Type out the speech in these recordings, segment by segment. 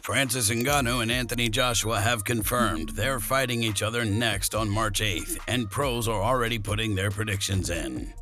Francis Ngannou and Anthony Joshua have confirmed they're fighting each other next on March 8th, and pros are already putting their predictions in.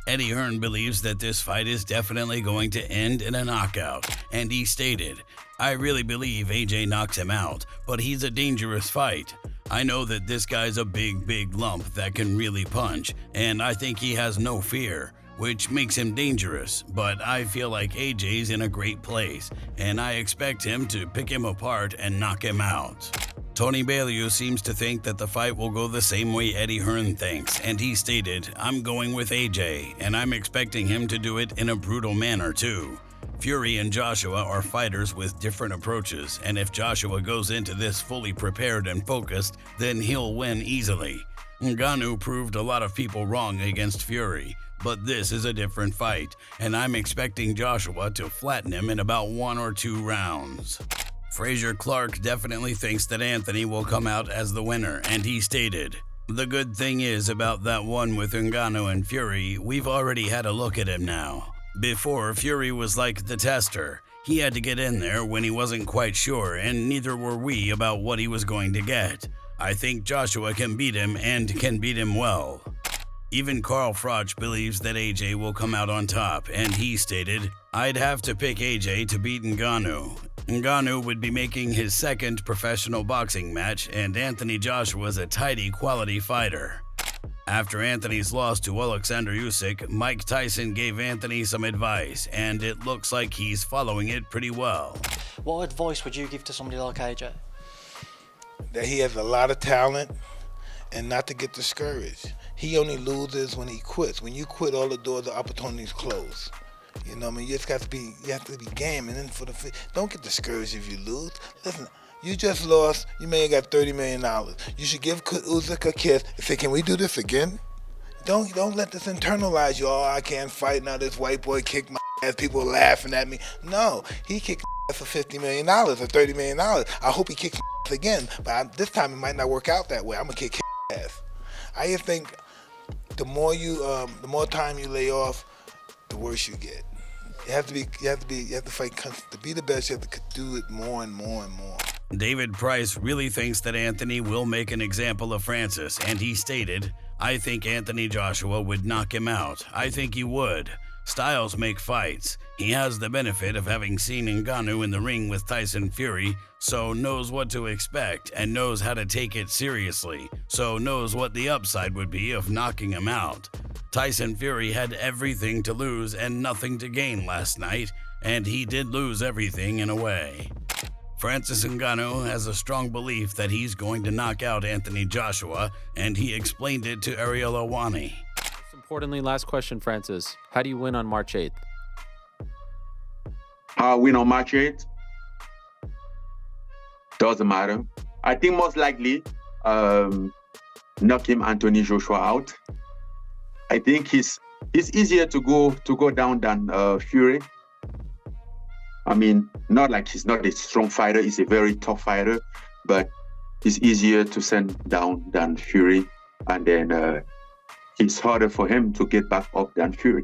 Eddie Hearn believes that this fight is definitely going to end in a knockout, and he stated, "I really believe AJ knocks him out, but he's a dangerous fight. I know that this guy's a big lump that can really punch, and I think he has no fear, which makes him dangerous, but I feel like AJ's in a great place, and I expect him to pick him apart and knock him out." Tony Bellew seems to think that the fight will go the same way Eddie Hearn thinks, and he stated, "I'm going with AJ, and I'm expecting him to do it in a brutal manner too. Fury and Joshua are fighters with different approaches, and if Joshua goes into this fully prepared and focused, then he'll win easily. Ngannou proved a lot of people wrong against Fury, but this is a different fight, and I'm expecting Joshua to flatten him in about 1 or 2 rounds." Fraser Clark definitely thinks that Anthony will come out as the winner, and he stated, "The good thing is about that one with Ngannou and Fury, we've already had a look at him now. Before, Fury was like the tester. He had to get in there when he wasn't quite sure, and neither were we about what he was going to get. I think Joshua can beat him and can beat him well." Even Carl Froch believes that AJ will come out on top, and he stated, "I'd have to pick AJ to beat Ngannou. Ngannou would be making his 2nd professional boxing match, and Anthony Joshua's a tidy quality fighter." After Anthony's loss to Alexander Usyk, Mike Tyson gave Anthony some advice, and it looks like he's following it pretty well. What advice would you give to somebody like AJ? That he has a lot of talent and not to get discouraged. He only loses when he quits. When you quit, all the doors of opportunities close. You know what I mean? You have to be game, and then don't get discouraged if you lose. Listen, you just lost. You may have got $30 million. You should give Usyk a kiss and say, "Can we do this again?" Don't let this internalize you. "Oh, I can't fight now. This white boy kicked my ass. People are laughing at me." No, he kicked my ass for $50 million or $30 million. I hope he kicks my ass again, but this time it might not work out that way. I'm gonna kick his ass. I just think the more time you lay off, the worse you get. You have to fight to be the best. You have to do it more and more and more. David Price really thinks that Anthony will make an example of Francis, and he stated, "I think Anthony Joshua would knock him out. I think he would. Styles make fights. He has the benefit of having seen Ngannou in the ring with Tyson Fury, so knows what to expect and knows how to take it seriously, so knows what the upside would be of knocking him out. Tyson Fury had everything to lose and nothing to gain last night, and he did lose everything in a way." Francis Ngannou has a strong belief that he's going to knock out Anthony Joshua, and he explained it to Ariel Awani. Most importantly, last question, Francis. How do you win on March 8th? How I win on March 8th? Doesn't matter. I think most likely knock him Anthony Joshua out. I think he's easier to go down than Fury. I mean, not like he's not a strong fighter. He's a very tough fighter, but he's easier to send down than Fury, and then it's harder for him to get back up than Fury.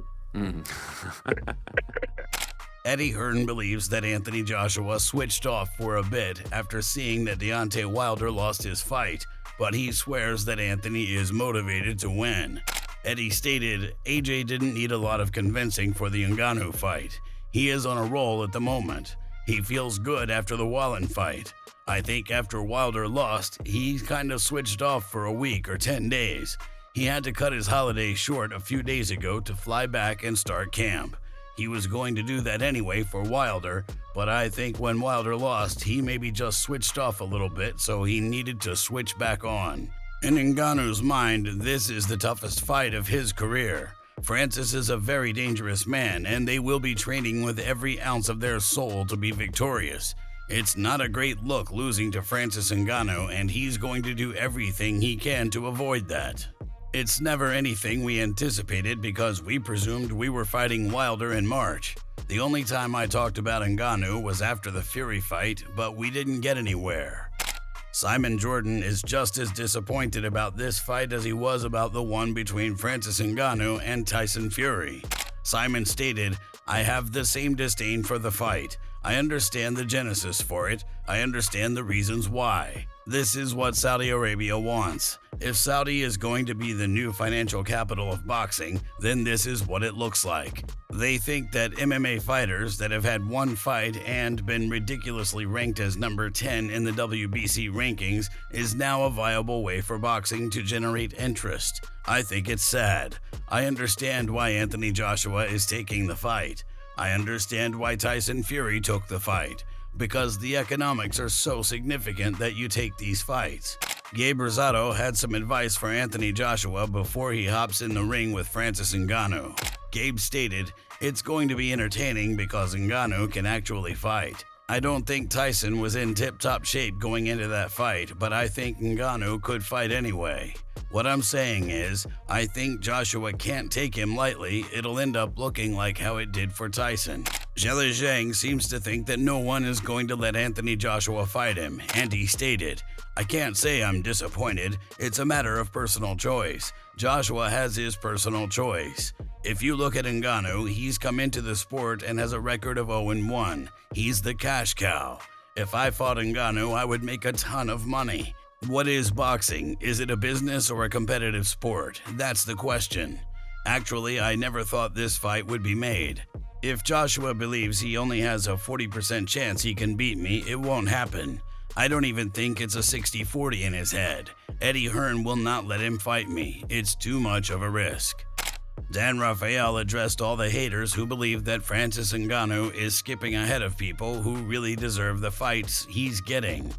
Eddie Hearn believes that Anthony Joshua switched off for a bit after seeing that Deontay Wilder lost his fight, but he swears that Anthony is motivated to win. Eddie stated, "AJ didn't need a lot of convincing for the Ngannou fight. He is on a roll at the moment. He feels good after the Wallen fight. I think after Wilder lost, he kind of switched off for a week or 10 days. He had to cut his holiday short a few days ago to fly back and start camp. He was going to do that anyway for Wilder, but I think when Wilder lost, he maybe just switched off a little bit, so he needed to switch back on. In Ngannou's mind, this is the toughest fight of his career. Francis is a very dangerous man, and they will be training with every ounce of their soul to be victorious. It's not a great look losing to Francis Ngannou, and he's going to do everything he can to avoid that. It's never anything we anticipated because we presumed we were fighting Wilder in March. The only time I talked about Ngannou was after the Fury fight, but we didn't get anywhere. Simon Jordan is just as disappointed about this fight as he was about the one between Francis Ngannou and Tyson Fury. Simon stated, "I have the same disdain for the fight. I understand the genesis for it. I understand the reasons why. This is what Saudi Arabia wants. If Saudi is going to be the new financial capital of boxing, then this is what it looks like. They think that MMA fighters that have had one fight and been ridiculously ranked as number 10 in the WBC rankings is now a viable way for boxing to generate interest. I think it's sad. I understand why Anthony Joshua is taking the fight. I understand why Tyson Fury took the fight, because the economics are so significant that you take these fights. Gabe Rosado had some advice for Anthony Joshua before he hops in the ring with Francis Ngannou. Gabe stated, "It's going to be entertaining because Ngannou can actually fight." I don't think Tyson was in tip-top shape going into that fight, but I think Ngannou could fight anyway. What I'm saying is, I think Joshua can't take him lightly. It'll end up looking like how it did for Tyson. Zhele Zhang seems to think that no one is going to let Anthony Joshua fight him, and he stated, "I can't say I'm disappointed. It's a matter of personal choice. Joshua has his personal choice. If you look at Ngannou, he's come into the sport and has a record of 0-1. He's the cash cow. If I fought Ngannou, I would make a ton of money. What is boxing? Is it a business or a competitive sport? That's the question. Actually, I never thought this fight would be made. If Joshua believes he only has a 40% chance he can beat me, it won't happen. I don't even think it's a 60-40 in his head. Eddie Hearn will not let him fight me. It's too much of a risk." Dan Rafael addressed all the haters who believe that Francis Ngannou is skipping ahead of people who really deserve the fights he's getting.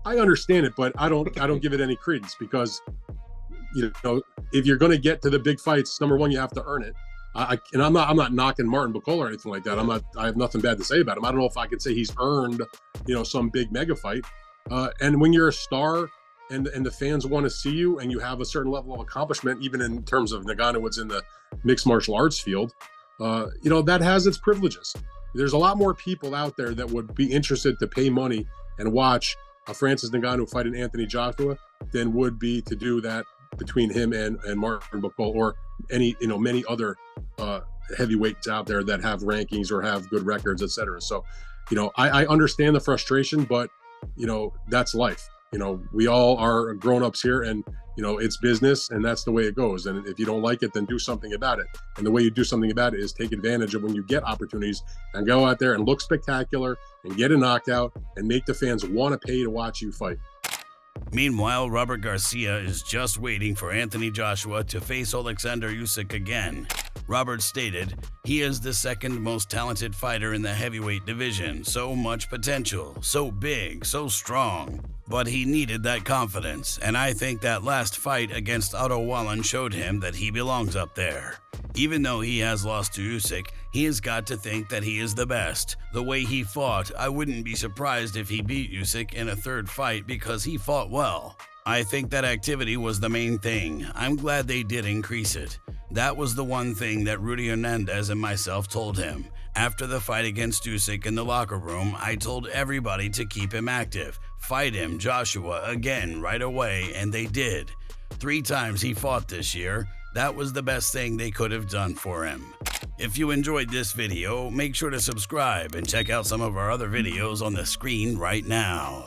I understand it, but I don't give it any credence because, if you're going to get to the big fights, number one, you have to earn it. I'm not knocking Martin Bacol or anything like that. I have nothing bad to say about him. I don't know if I could say he's earned, some big mega fight. And when you're a star and the fans want to see you and you have a certain level of accomplishment, even in terms of Ngannou, what's in the mixed martial arts field, that has its privileges. There's a lot more people out there that would be interested to pay money and watch a Francis Ngannou fight an Anthony Joshua than would be to do that between him and Martin Bacol or many other heavyweights out there that have rankings or have good records, etc. So, I understand the frustration, but that's life. We all are grown-ups here, and it's business, and that's the way it goes. And if you don't like it, then do something about it. And the way you do something about it is take advantage of when you get opportunities and go out there and look spectacular and get a knockout and make the fans want to pay to watch you fight. Meanwhile, Robert Garcia is just waiting for Anthony Joshua to face Alexander Usyk again. Robert stated, "He is the second most talented fighter in the heavyweight division. So much potential, so big, so strong. But he needed that confidence, and I think that last fight against Otto Wallen showed him that he belongs up there. Even though he has lost to Usyk, he has got to think that he is the best. The way he fought, I wouldn't be surprised if he beat Usyk in a third fight because he fought well. I think that activity was the main thing. I'm glad they did increase it. That was the one thing that Rudy Hernandez and myself told him. After the fight against Usyk in the locker room, I told everybody to keep him active. Fight him, Joshua, again right away, and they did. 3 times he fought this year. That was the best thing they could have done for him." If you enjoyed this video, make sure to subscribe and check out some of our other videos on the screen right now.